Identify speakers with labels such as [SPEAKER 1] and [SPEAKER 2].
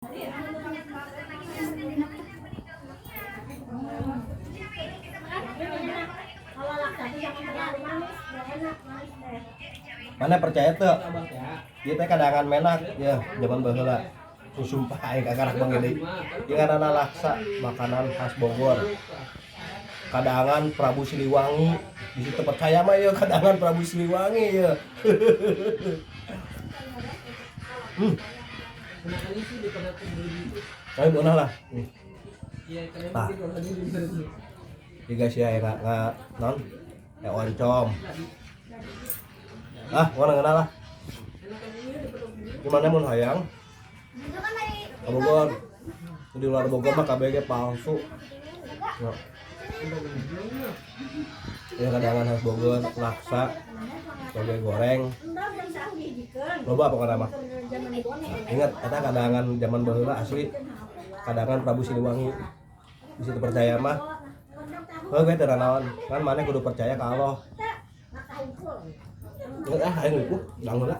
[SPEAKER 1] Mana percaya tuh? Dia teh kadangan menak ya zaman baheula. Sumpah aing kakarak mangili. Ieu ngaranna laksa, makanan khas Bogor. Kadangan Prabu Siliwangi. Bisa terpercaya mah ya kadangan Prabu Siliwangi ya. Ayo beunah lah. Tah. Tiga sih ya enggak non. Ya oncom. Ah, gua kenal lah. Gimana mun hayang? Ka Bogor. Di luar Bogor mah KBG palsu. Ya. Ya kadangan khas Bogor, laksa, toge goreng. Loba pokokna mah. Ingat, eta kadangan zaman baheula asli. Kadangan Prabu Siliwangi. Bisa dipercaya mah. Heuh teu naon. Kan maneh kudu percaya ka Allah. Ayo iku, dang heula.